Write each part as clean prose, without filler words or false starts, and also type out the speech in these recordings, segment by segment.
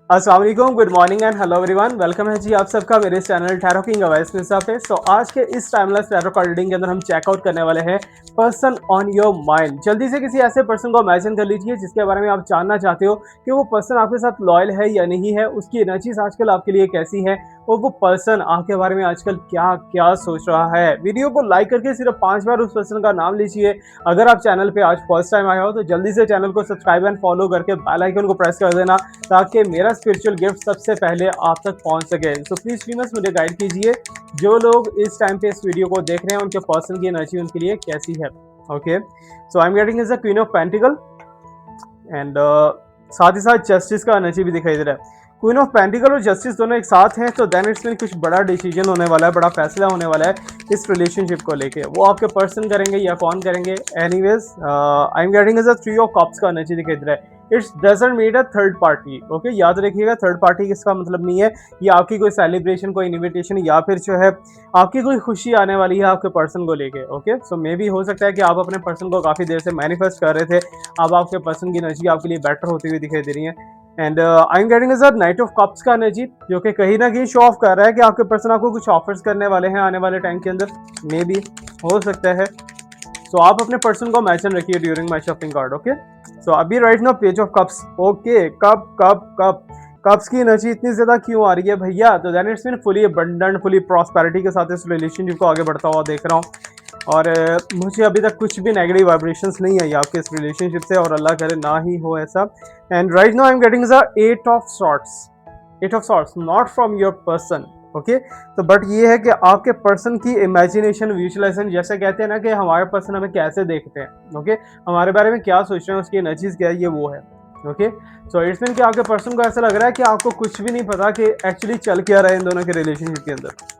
अस्सलाम वालेकुम, good morning and hello everyone. Welcome है जी आप सबका मेरे channel tarot king Awais Mirza पे। आज के इस टाइमलेस टैरो कार्ड रीडिंग के अंदर हम चेकआउट करने वाले हैं पर्सन ऑन योर माइंड। जल्दी से किसी ऐसे पर्सन को इमेजिन कर लीजिए जिसके बारे में आप जानना चाहते हो कि वो पर्सन आपके साथ लॉयल है या नहीं है, उसकी एनर्जीज आजकल आपके लिए कैसी है और वो पर्सन आपके बारे में आजकल क्या क्या सोच रहा है। वीडियो को लाइक करके सिर्फ 5 बार उस पर्सन का नाम लीजिए। अगर आप चैनल पे आज फर्स्ट टाइम आए हो तो जल्दी से चैनल को सब्सक्राइब एंड फॉलो करके बेल आइकन को प्रेस कर देना ताकि मेरा स्पिरिचुअल गिफ्ट सबसे पहले आप तक पहुंच सके। सो प्लीज फ्रीमस मुझे गाइड कीजिए जो लोग इस टाइम पे इस वीडियो को देख रहे हैं उनके पर्सन की एनर्जी उनके लिए कैसी है। Okay, so I am getting is the queen of pentacle and साथ ही साथ जस्टिस का एनर्जी भी दिखाई दे रहा है। क्वीन ऑफ पेंटिकल और जस्टिस दोनों एक साथ हैं तो देन इट्स मीन कुछ बड़ा डिसीजन होने वाला है, बड़ा फैसला होने वाला है इस रिलेशनशिप को लेके। वो आपके पर्सन करेंगे या कौन करेंगे। Anyways I am getting is a three of cups का एनर्जी दिखाई दे रहा है। It's doesn't mean a third party. Okay, याद रखिएगा थर्ड पार्टी इसका मतलब नहीं है ये आपकी कोई सेलिब्रेशन, कोई इन्विटेशन या फिर जो है आपकी कोई खुशी आने वाली है आपके पर्सन को लेके। ओके, सो मे बी हो सकता है कि आप अपने पर्सन को काफ़ी देर से मैनिफेस्ट कर रहे थे, अब आपके पर्सन की एनर्जी आपके लिए बेटर होती हुई दिखाई दे रही है। And I am getting a night of cups का एनर्जी जो कि कहीं ना कहीं शो ऑफ कर रहा है कि आपके पर्सन आपको कुछ ऑफर्स करने वाले हैं आने वाले टाइम के अंदर। मे बी हो सकता है। सो आप अपने पर्सन को मेंशन रखिए during my shopping card. Okay, so अभी right now page of cups. Okay, cup cup cup cups की एनर्जी इतनी ज्यादा क्यों आ रही है भैया? तो that it's mean fully abundant, fully prosperity के साथ इस रिलेशनशिप को आगे बढ़ता हुआ देख रहा हूँ। और मुझे अभी तक कुछ भी नेगेटिव वाइब्रेशंस नहीं आई आपके इस रिलेशनशिप से और अल्लाह करे ना ही हो ऐसा। And right now I am getting the eight of swords. Eight of swords not from your person. Okay, तो बट ये है कि आपके पर्सन की इमेजिनेशन, विजुअलाइजेशन, जैसे कहते हैं ना कि हमारे पर्सन हमें कैसे देखते हैं, ओके, हमारे बारे में क्या सोच रहे हैं, उसकी एनर्जीज क्या है, ये वो है। ओके, सो इट्स मीन कि आपके पर्सन को ऐसा लग रहा है कि आपको कुछ भी नहीं पता कि एक्चुअली चल क्या रहा है इन दोनों के रिलेशनशिप के अंदर।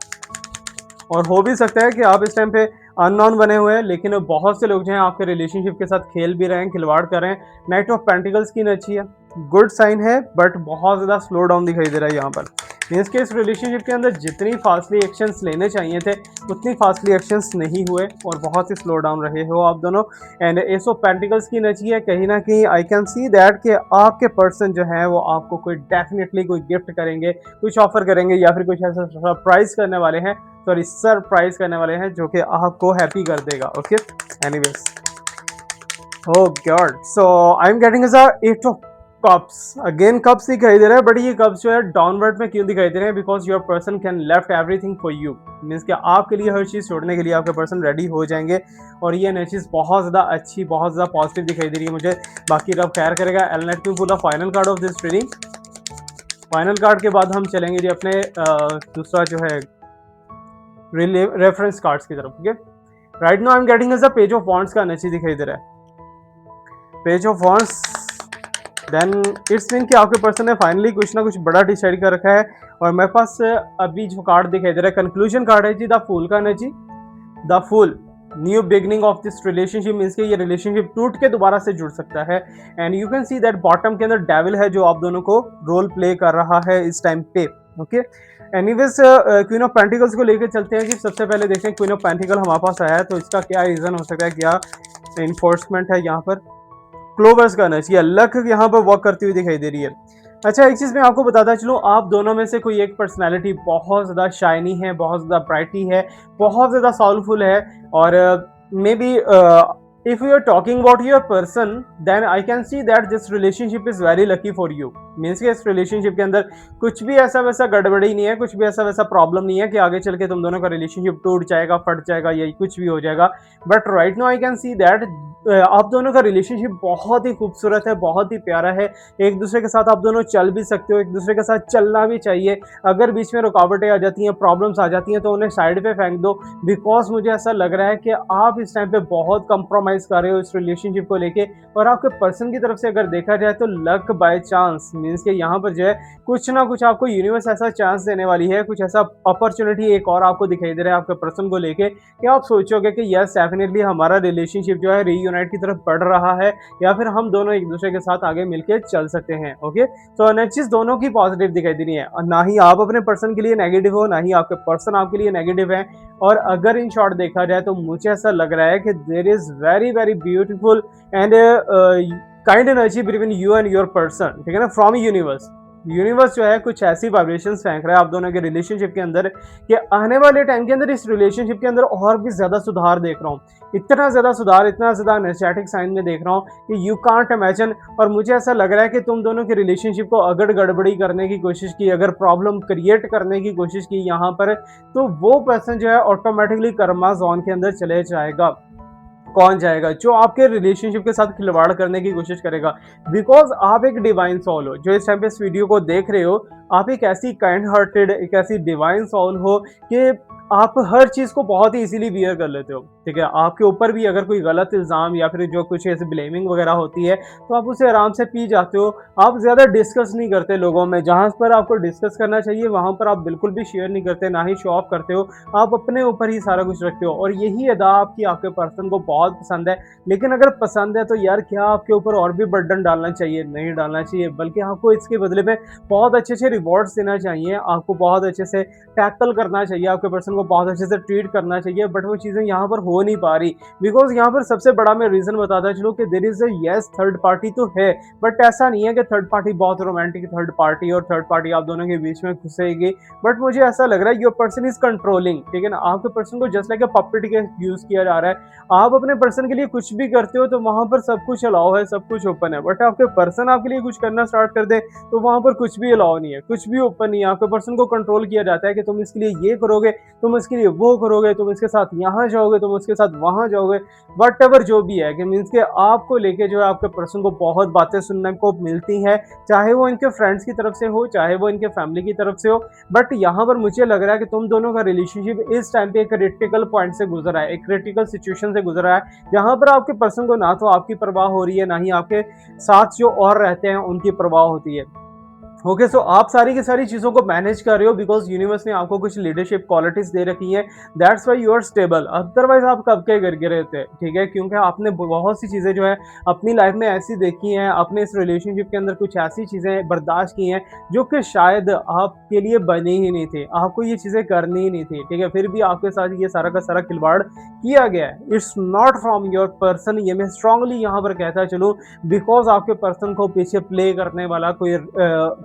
और हो भी सकता है कि आप इस टाइम पे अननोन बने हुए हैं लेकिन बहुत से लोग जो हैं आपके रिलेशनशिप के साथ खेल भी रहे हैं, खिलवाड़ कर रहे हैं। नाइट ऑफ पेंटिकल्स की एनर्जी है, गुड साइन है, बट बहुत ज़्यादा स्लो डाउन दिखाई दे रहा है यहाँ पर। मीन्स के इस रिलेशनशिप के अंदर जितनी फास्टली एक्शंस लेने चाहिए थे उतनी फास्टली एक्शंस नहीं हुए और बहुत ही स्लो डाउन रहे हो आप दोनों। एंड एस ऑफ पेंटिकल्स की एनर्जी है, कहीं ना कहीं आई कैन सी दैट कि आपके पर्सन जो है वो आपको कोई डेफिनेटली कोई गिफ्ट करेंगे, कुछ ऑफर करेंगे या फिर कुछ ऐसा सरप्राइज करने वाले हैं, सॉरी सरप्राइज करने वाले हैं जो कि आपको हैप्पी कर देगा। Okay, anyways, oh God, so I am getting eight of cups. Again cups दिखाई दे रहा है, बट ये कप्स जो है डाउनवर्ड में क्यों दिखाई दे रहे हैं? Because your person can left everything for you. Means कि आपके लिए हर चीज़ छोड़ने के लिए आपके पर्सन रेडी हो जाएंगे और ये एनर्जीज बहुत ज़्यादा अच्छी, बहुत ज़्यादा पॉजिटिव दिखाई दे रही है मुझे। बाकी रब खैर करेगा। एलनेट क्यों बोला final card of this reading. Final card के बाद हम चलेंगे जी अपने दूसरा जो है रेफरेंस कार्ड्स की तरफ। Okay, right now I am getting as a page of wands का एनर्जी दिखाई दे रहा है। Page of wands, then it's mean कि आपके पर्सन ने फाइनली कुछ ना कुछ बड़ा डिसाइड कर रखा है। और मेरे पास अभी जो कार्ड दिखाई दे रहा है कंक्लूजन कार्ड है जी, द फूल का energy. The fool, new beginning of this relationship, means कि ये रिलेशनशिप टूट के दोबारा से जुड़ सकता है। And you can see that bottom के अंदर डेविल है जो आप दोनों को रोल प्ले कर रहा है इस टाइम पे। Okay, anyways queen of pentacles को लेकर चलते हैं कि सबसे पहले देखते हैं क्वीन ऑफ पेंटिकल हमारे पास आया है तो इसका क्या रीजन हो सकता है, क्या इन्फोर्समेंट है यहाँ पर। क्लोवर्स का एनर्जी, लक यहाँ पर वर्क करती हुई दिखाई दे रही है। अच्छा, एक चीज़ मैं आपको बताता चलूँ, आप दोनों में से कोई एक पर्सनालिटी बहुत ज़्यादा शाइनी है, बहुत ज़्यादा ब्राइटी है, बहुत ज़्यादा सोलफुल है। और may be if you are talking about your person then I can see that this relationship is very lucky for you। Means कि इस रिलेशनशिप के अंदर कुछ भी ऐसा वैसा गड़बड़ी नहीं है, कुछ भी ऐसा वैसा प्रॉब्लम नहीं है कि आगे चल के तुम दोनों का रिलेशनशिप टूट जाएगा, फट जाएगा या कुछ भी हो जाएगा। But right now I can see that आप दोनों का रिलेशनशिप बहुत ही खूबसूरत है, बहुत ही प्यारा है। एक दूसरे के साथ आप दोनों चल भी सकते हो, एक दूसरे के साथ चलना भी चाहिए। अगर बीच में रुकावटें आ जाती हैं, प्रॉब्लम्स आ जाती हैं तो उन्हें साइड पे फेंक दो। बिकॉज मुझे ऐसा लग रहा है कि आप इस टाइम पे बहुत कंप्रोमाइज कर रहे हो इस रिलेशनशिप को लेके। और आपके पर्सन की तरफ से अगर देखा जाए तो लक बाय चांस, मीन्स कि यहाँ पर जो है कुछ ना कुछ आपको यूनिवर्स ऐसा चांस देने वाली है, कुछ ऐसा अपॉर्चुनिटी एक और आपको दिखाई दे रहा है आपके पर्सन को लेके कि आप सोचोगे कि यस डेफिनेटली हमारा रिलेशनशिप जो है रीयूनाइट की तरफ बढ़ रहा है या फिर हम दोनों एक दूसरे के साथ आगे मिलकर चल सकते हैं। ओके, तो एनर्जीज दोनों की पॉजिटिव दिखाई दे रही है और ना ही आप अपने पर्सन के लिए नेगेटिव हो, ना ही आपके पर्सन आपके लिए नेगेटिव है। और अगर इन शॉर्ट देखा जाए तो मुझे ऐसा लग रहा है कि there is very very beautiful and kind energy between you and your person, ठीक है ना, फ्रॉम यूनिवर्स। यूनिवर्स जो है कुछ ऐसी वाइब्रेशंस फेंक रहा है आप दोनों के रिलेशनशिप के अंदर कि आने वाले टाइम के अंदर इस रिलेशनशिप के अंदर और भी ज़्यादा सुधार देख रहा हूँ। इतना ज़्यादा सुधार, इतना ज़्यादा एनर्जेटिक साइन में देख रहा हूँ कि यू कांट इमेजिन। और मुझे ऐसा लग रहा है कि तुम दोनों के रिलेशनशिप को अगर गड़बड़ी करने की कोशिश की, अगर प्रॉब्लम क्रिएट करने की कोशिश की यहाँ पर, तो वो पर्सन जो है ऑटोमेटिकली कर्मा जोन के अंदर चले जाएगा। कौन जाएगा? जो आपके रिलेशनशिप के साथ खिलवाड़ करने की कोशिश करेगा। बिकॉज़ आप एक डिवाइन सोल हो, जो इस टाइम पे इस वीडियो को देख रहे हो, आप एक ऐसी काइंड हार्टेड, एक ऐसी डिवाइन सोल हो कि आप हर चीज़ को बहुत ही ईज़िली बियर कर लेते हो, ठीक है? आपके ऊपर भी अगर कोई गलत इल्ज़ाम या फिर जो कुछ ऐसे ब्लेमिंग वगैरह होती है, तो आप उसे आराम से पी जाते हो। आप ज़्यादा डिस्कस नहीं करते लोगों में, जहाँ पर आपको डिस्कस करना चाहिए, वहाँ पर आप बिल्कुल भी शेयर नहीं करते, ना ही शो ऑफ करते हो। आप अपने ऊपर ही सारा कुछ रखते हो और यही अदा आपकी आपके पर्सन को बहुत पसंद है। लेकिन अगर पसंद है तो यार क्या आपके ऊपर और भी बर्डन डालना चाहिए? नहीं डालना चाहिए, बल्कि आपको इसके बदले में बहुत अच्छे-अच्छे रिवॉर्ड्स देना चाहिए, आपको बहुत अच्छे से टैकल करना चाहिए, आपके पर्सन को बहुत अच्छे से ट्रीट करना चाहिए, बट वो चीज़ें यहाँ पर हो नहीं पा रही। बिकॉज़ यहाँ पर सबसे बड़ा मैं रीज़न बताता चलूँ कि there is a yes third party तो है, बट ऐसा नहीं है कि थर्ड पार्टी बहुत रोमांटिक थर्ड पार्टी और थर्ड पार्टी आप दोनों के बीच में घुसेगी। बट मुझे ऐसा लग रहा है योर पर्सन इज़ कंट्रोलिंग, ठीक है ना? आपके पर्सन को जस्ट लाइक अ पपेट के यूज़ किया जा रहा है। आप अपने पर्सन के लिए कुछ भी करते हो तो वहाँ पर सब कुछ अलाउ है, सब कुछ ओपन है। बट आपके पर्सन आपके लिए कुछ करना स्टार्ट कर दे तो वहाँ पर कुछ भी अलाउ नहीं है, कुछ भी ओपन नहीं है। आपके पर्सन को कंट्रोल किया जाता है कि तुम इसके लिए ये करोगे, तुम इसके लिए वो करोगे, तुम इसके साथ यहाँ जाओगे, तुम उसके साथ वहाँ जाओगे। व्हाटएवर जो भी है कि मीन्स के आपको लेके जो है आपके पर्सन को बहुत बातें सुनने को मिलती हैं, चाहे वो इनके फ्रेंड्स की तरफ से हो, चाहे वो इनके फैमिली की तरफ से हो। बट यहाँ पर मुझे लग रहा है कि तुम दोनों का रिलेशनशिप इस टाइम पे एक क्रिटिकल पॉइंट से गुजर रहा है, एक क्रिटिकल सिचुएशन से गुजर रहा है, जहाँ पर आपके पर्सन को ना तो आपकी परवाह हो रही है, ना ही आपके साथ जो और रहते हैं उनकी परवाह होती है। ओके, सो आप सारी की सारी चीज़ों को मैनेज कर रहे हो बिकॉज यूनिवर्स ने आपको कुछ लीडरशिप क्वालिटीज दे रखी हैं। That's why you are stable, otherwise आप कब के गिर गिरे थे, ठीक है? क्योंकि आपने बहुत सी चीज़ें जो है अपनी लाइफ में ऐसी देखी हैं, अपने इस रिलेशनशिप के अंदर कुछ ऐसी चीज़ें बर्दाश्त की हैं जो कि शायद आपके लिए बनी ही नहीं थी, आपको ये चीज़ें करनी ही नहीं थी, ठीक है? फिर भी आपके साथ ये सारा का सारा खिलवाड़ किया गया है। It's not from your person, ये मैं स्ट्रांगली यहाँ पर कहता चलूँ, बिकॉज आपके पर्सन को पीछे प्ले करने वाला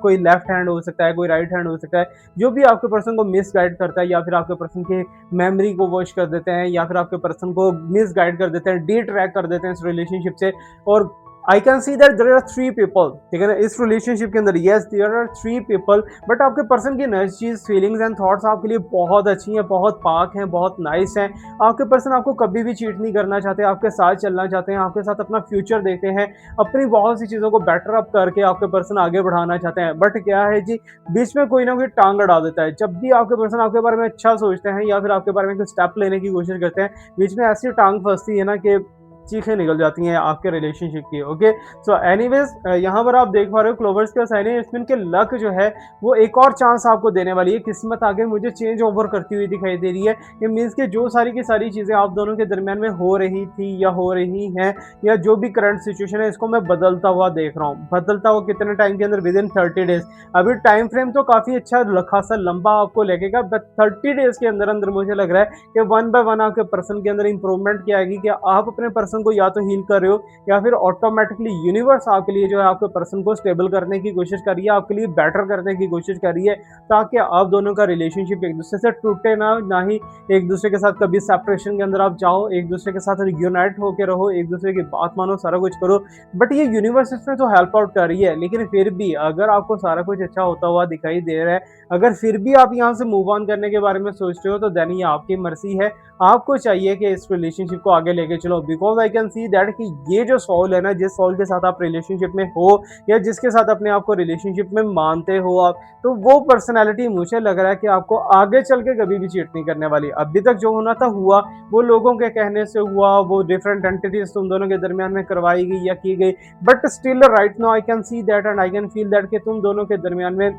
कोई लेफ्ट हैंड हो सकता है, कोई राइट हैंड हो सकता है, जो भी आपके पर्सन को मिसगाइड करता है या फिर आपके पर्सन की मेमोरी को वॉश कर देते हैं या फिर आपके पर्सन को मिसगाइड कर देते हैं, डिट्रैक्ट कर देते हैं इस रिलेशनशिप से। और I can see that there are three people, ठीक है ना, इस रिलेशनशिप के अंदर। Yes, there are three people, but आपके पर्सन की एनर्जीज, फीलिंग्स एंड थॉट्स आपके लिए बहुत अच्छी हैं, बहुत पाक हैं, बहुत नाइस हैं। आपके पर्सन आपको कभी भी चीट नहीं करना चाहते, आपके साथ चलना चाहते हैं, आपके साथ अपना फ्यूचर देखते हैं, अपनी बहुत सी चीज़ों को बेटर अप करके आपके पर्सन आगे बढ़ाना चाहते हैं। बट क्या है जी, बीच में कोई ना कोई टांग अड़ा देता है। जब भी आपके पर्सन आपके बारे में अच्छा सोचते हैं या फिर आपके बारे में कोई स्टेप लेने की कोशिश करते हैं, बीच में ऐसी टांग फंसती है ना कि चीखें निकल जाती हैं आपके रिलेशनशिप की। ओके, सो एनीवेज यहाँ पर आप देख पा रहे हो क्लोवर्स का साइन है, इसमें के लक जो है वो एक और चांस आपको देने वाली है। किस्मत आगे मुझे चेंज ओवर करती हुई दिखाई दे रही है। ये मीन्स कि जो सारी की सारी चीज़ें आप दोनों के दरमियान में हो रही थी या हो रही हैं, या जो भी करंट सिचुएशन है, इसको मैं बदलता हुआ देख रहा हूँ। बदलता हुआ कितने टाइम के अंदर? With in 30 days. अभी टाइम फ्रेम तो काफ़ी अच्छा खासा लंबा आपको लगेगा, बट 30 डेज के अंदर अंदर मुझे लग रहा है कि वन बाय वन आपके पर्सन के अंदर इंप्रूवमेंट क्या आएगी कि आप अपने पर्सन को या तो हील कर रहे हो या फिर ऑटोमेटिकली यूनिवर्स आपके लिए जो है आपके पर्सन को स्टेबल करने की कोशिश कर रही है, आपके लिए बेटर करने की कोशिश कर रही है, ताकि आप दोनों का रिलेशनशिप एक दूसरे से टूटे ना ही एक दूसरे के साथ कभी सेपरेशन के अंदर आप जाओ, एक दूसरे के साथ यूनाइट होकर रहो, एक दूसरे की बात मानो, सारा कुछ करो। बट ये यूनिवर्स इसमें तो हेल्प आउट कर रही है, लेकिन फिर भी अगर आपको सारा कुछ अच्छा होता हुआ दिखाई दे रहा है, अगर फिर भी आप यहाँ से मूव ऑन करने के बारे में सोचते हो, तो देन ये आपकी मर्जी है। आपको चाहिए कि इस रिलेशनशिप को आगे लेके चलो, because I can see that कि ये जो सोल है ना, जिस सोल के साथ आप रिलेशनशिप में हो या जिसके साथ अपने आप को रिलेशनशिप में मानते हो आप, तो वो पर्सनैलिटी मुझे लग रहा है कि आपको आगे चल के कभी भी चीट नहीं करने वाली। अभी तक जो होना था हुआ, वो लोगों के कहने से हुआ, वो डिफरेंट एंटिटीज तुम दोनों के दरमियान में करवाई गई या की गई, but still right now I can see that and I can feel that कि तुम दोनों के दरमियान में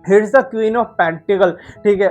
hits the queen of pentacle. ठीक है,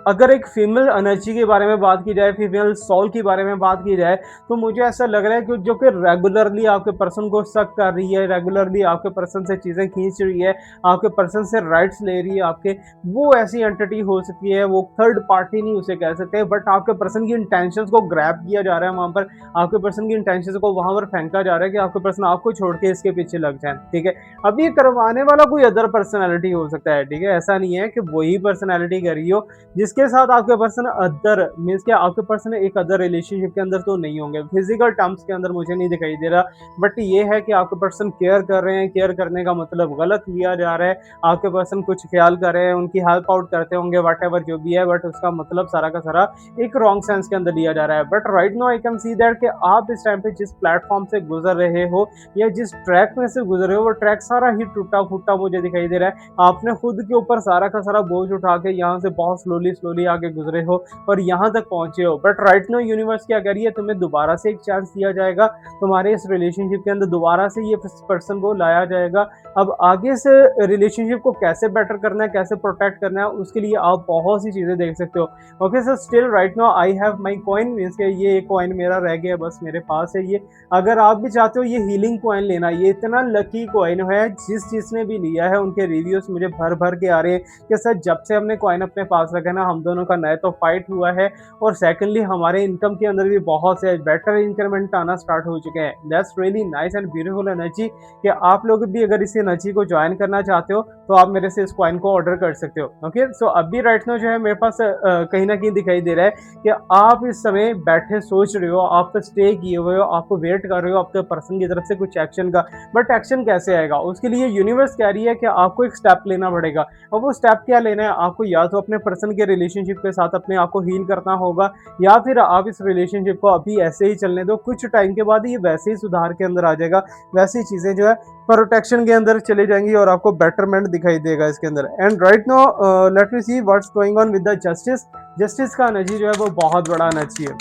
अगर एक फीमेल एनर्जी के बारे में बात की जाए, फीमेल सोल के बारे में बात की जाए, तो मुझे ऐसा लग रहा है कि जो कि रेगुलरली आपके पर्सन को सक कर रही है, रेगुलरली आपके पर्सन से चीज़ें खींच रही है, आपके पर्सन से राइट्स ले रही है आपके, वो ऐसी एंटिटी हो सकती है। वो थर्ड पार्टी नहीं उसे कह सकते, बट आपके पर्सन की इंटेंशंस को ग्रैब किया जा रहा है वहाँ पर, आपके पर्सन की इंटेंशंस को वहाँ पर फेंका जा रहा है कि आपके पर्सन आपको छोड़ के इसके पीछे लग जाए। ठीक है, अब ये करवाने वाला कोई अदर पर्सनैलिटी हो सकता है। ठीक है, ऐसा नहीं है कि वही पर्सनैलिटी कर रही हो जिसके साथ आपके पर्सन अदर मीन्स कि आपके पर्सन एक अदर रिलेशनशिप के अंदर तो नहीं होंगे, फिजिकल टर्म्स के अंदर मुझे नहीं दिखाई दे रहा। बट ये है कि आपके पर्सन केयर कर रहे हैं, केयर करने का मतलब गलत लिया जा रहा है। आपके पर्सन कुछ ख्याल कर रहे हैं, उनकी हेल्प आउट करते होंगे वट एवर जो भी है, बट उसका मतलब सारा का सारा एक रॉन्ग सेंस के अंदर लिया जा रहा है। But right now I can see that कि आप इस टाइम पे जिस प्लेटफॉर्म से गुजर रहे हो या जिस ट्रैक में से गुजरे हो, वो ट्रैक सारा ही टूटा फूटा मुझे दिखाई दे रहा है। आपने खुद के ऊपर सारा का सारा बोझ उठा के यहाँ से बहुत स्लोली स्लोली आगे गुजरे हो और यहाँ तक पहुंचे हो। बट राइट नाउ यूनिवर्स क्या कर रही है, तुम्हें दोबारा से एक चांस दिया जाएगा, तुम्हारे इस रिलेशनशिप के अंदर दोबारा से ये पर्सन को लाया जाएगा। अब आगे से रिलेशनशिप को कैसे बेटर करना है, कैसे प्रोटेक्ट करना है, उसके लिए आप बहुत सी चीजें देख सकते हो। Okay sir, still right now I have my coin, means के ये एक कॉइन मेरा रह गया बस मेरे पास है ये। अगर आप भी चाहते हो ये हीलिंग कॉइन लेना, ये इतना लकी कॉइन है, जिसने भी लिया है उनके रिव्यूज मुझे भर भर के आ रहे हैं कि सर जब से हमने कॉइन अपने पास रखा ना, हम दोनों का नया तो फाइट हुआ है और सेकंडली हमारे इनकम के अंदर भी बहुत से बेटर इंक्रीमेंट आना स्टार्ट हो चुके हैं। That's really nice and beautiful energy कि आप लोग भी अगर इस एनर्जी को ज्वाइन करना चाहते हो तो आप मेरे से इस कॉइन को ऑर्डर कर सकते हो। ओके, सो अभी राइट नाउ जो है मेरे पास कहीं ना कहीं दिखाई दे रहा है कि आप इस समय बैठे सोच रहे हो, आप स्टे किए हुए हो, आपको वेट कर रहे हो आपके पर्सन की तरफ से कुछ एक्शन का। बट एक्शन कैसे आएगा, उसके लिए यूनिवर्स कह रही है कि आपको एक स्टेप लेना पड़ेगा। और वो स्टेप क्या लेना है, आपको या तो अपने पर्सन के रिलेशनशिप के साथ अपने आप को हील करना होगा, या फिर आप इस रिलेशनशिप को अभी ऐसे ही चलने दो, कुछ टाइम के बाद ये वैसे ही सुधार के अंदर आ जाएगा, वैसी चीजें जो है प्रोटेक्शन के अंदर चली जाएंगी और आपको बेटरमेंट दिखाई देगा इसके अंदर। And right now let me see what's going on with the justice. Justice का एनर्जी जो है वो बहुत बड़ा एनर्जी है।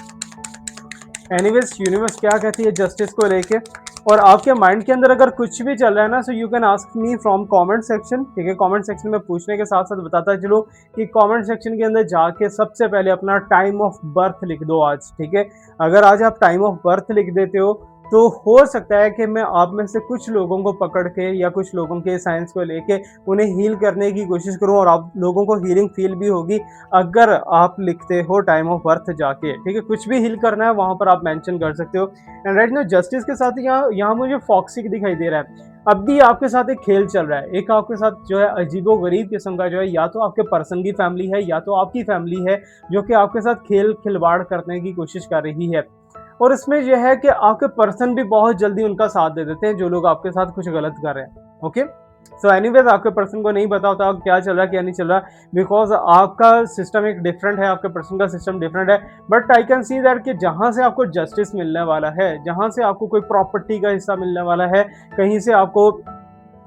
एनीवेज यूनिवर्स क्या कहती है जस्टिस को लेके, और आपके माइंड के अंदर अगर कुछ भी चल रहा है ना, सो you can ask me from comment section. ठीक है, कमेंट सेक्शन में पूछने के साथ साथ बताता चलो कि कमेंट सेक्शन के अंदर जाके सबसे पहले अपना टाइम ऑफ बर्थ लिख दो आज। ठीक है, अगर आज आप टाइम ऑफ बर्थ लिख देते हो तो हो सकता है कि मैं आप में से कुछ लोगों को पकड़ के या कुछ लोगों के साइंस को लेके उन्हें हील करने की कोशिश करूं, और आप लोगों को हीलिंग फील भी होगी अगर आप लिखते हो टाइम ऑफ बर्थ जाके। ठीक है, कुछ भी हील करना है वहां पर आप मेंशन कर सकते हो। एंड राइट नाउ जस्टिस के साथ यहाँ मुझे फॉक्सिक दिखाई दे रहा है। अब भी आपके साथ एक खेल चल रहा है, एक आपके साथ जो है अजीबो गरीब किस्म का जो है, या तो आपके पर्सन की फैमिली है या तो आपकी फैमिली है जो कि आपके साथ खेल खिलवाड़ करने की कोशिश कर रही है। और इसमें यह है कि आपके पर्सन भी बहुत जल्दी उनका साथ दे देते हैं जो लोग आपके साथ कुछ गलत कर रहे हैं। ओके, सो एनीवेज आपके पर्सन को नहीं पता होता क्या चल रहा है क्या नहीं चल रहा, बिकॉज आपका सिस्टम एक डिफरेंट है, आपके पर्सन का सिस्टम डिफरेंट है। But I can see that कि जहां से आपको जस्टिस मिलने वाला है, जहां से आपको कोई प्रॉपर्टी का हिस्सा मिलने वाला है, कहीं से आपको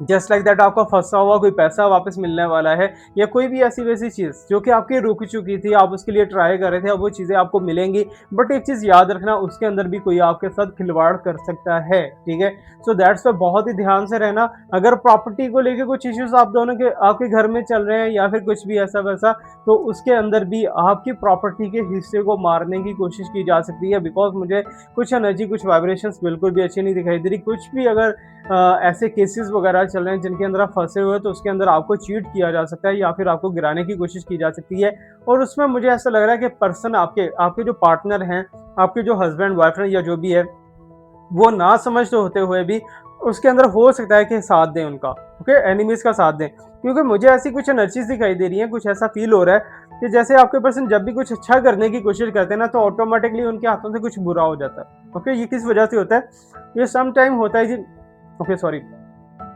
जस्ट लाइक दैट आपका फंसा हुआ कोई पैसा वापस मिलने वाला है, या कोई भी ऐसी वैसी चीज़ जो कि आपकी रुक चुकी थी, आप उसके लिए ट्राई कर रहे थे, अब वो चीज़ें आपको मिलेंगी। बट एक चीज़ याद रखना, उसके अंदर भी कोई आपके साथ खिलवाड़ कर सकता है। ठीक है, सो दैट्स पे बहुत ही ध्यान से रहना। अगर प्रॉपर्टी को लेके कुछ इश्यूज आप दोनों के आपके घर में चल रहे हैं या फिर कुछ भी ऐसा वैसा, तो उसके अंदर भी आपकी प्रॉपर्टी के हिस्से को मारने की कोशिश की जा सकती है। बिकॉज मुझे कुछ एनर्जी, कुछ वाइब्रेशंस बिल्कुल भी अच्छी नहीं दिखाई दे रही। कुछ भी अगर ऐसे केसेस वगैरह चल रहे हैं जिनके अंदर आप फंसे हुए, तो उसके अंदर आपको चीट किया जा सकता है या फिर आपको गिराने की कोशिश की जा सकती है। और उसमें मुझे ऐसा लग रहा है कि पर्सन आपके जो पार्टनर हैं, आपके जो हस्बैंड बॉयफ्रेंड या जो भी है, वो ना समझ होते हुए भी उसके अंदर हो सकता है कि साथ दें उनका। ओके, एनिमीज का साथ दें, क्योंकि मुझे ऐसी कुछ एनर्जीज दिखाई दे रही हैं, कुछ ऐसा फील हो रहा है कि जैसे आपके पर्सन जब भी कुछ अच्छा करने की कोशिश करते हैं ना, तो ऑटोमेटिकली उनके हाथों से कुछ बुरा हो जाता है। ओके, ये किस वजह से होता है, ये सम टाइम होता है जी, ओके सॉरी,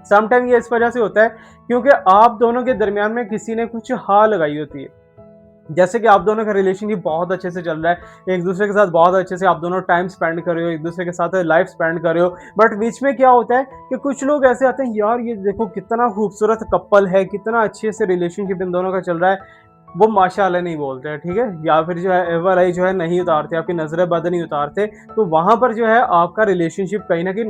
समटाइम ये इस वजह से होता है क्योंकि आप दोनों के दरमियान में किसी ने कुछ हाँ लगाई होती है। जैसे कि आप दोनों का रिलेशनशिप बहुत अच्छे से चल रहा है, एक दूसरे के साथ बहुत अच्छे से आप दोनों टाइम स्पेंड कर रहे हो, एक दूसरे के साथ लाइफ स्पेंड कर रहे हो। बट बीच में क्या होता है कि कुछ लोग ऐसे आते हैं, यार ये देखो कितना खूबसूरत कपल है, कितना अच्छे से रिलेशनशिप इन दोनों का चल रहा है, वो माशाअल्लाह नहीं बोलते हैं, ठीक है? या फिर जो है एवर आई जो है नहीं उतारते, आपकी नज़रें बद नहीं उतारते, तो वहाँ पर जो है आपका रिलेशनशिप कहीं न कहीं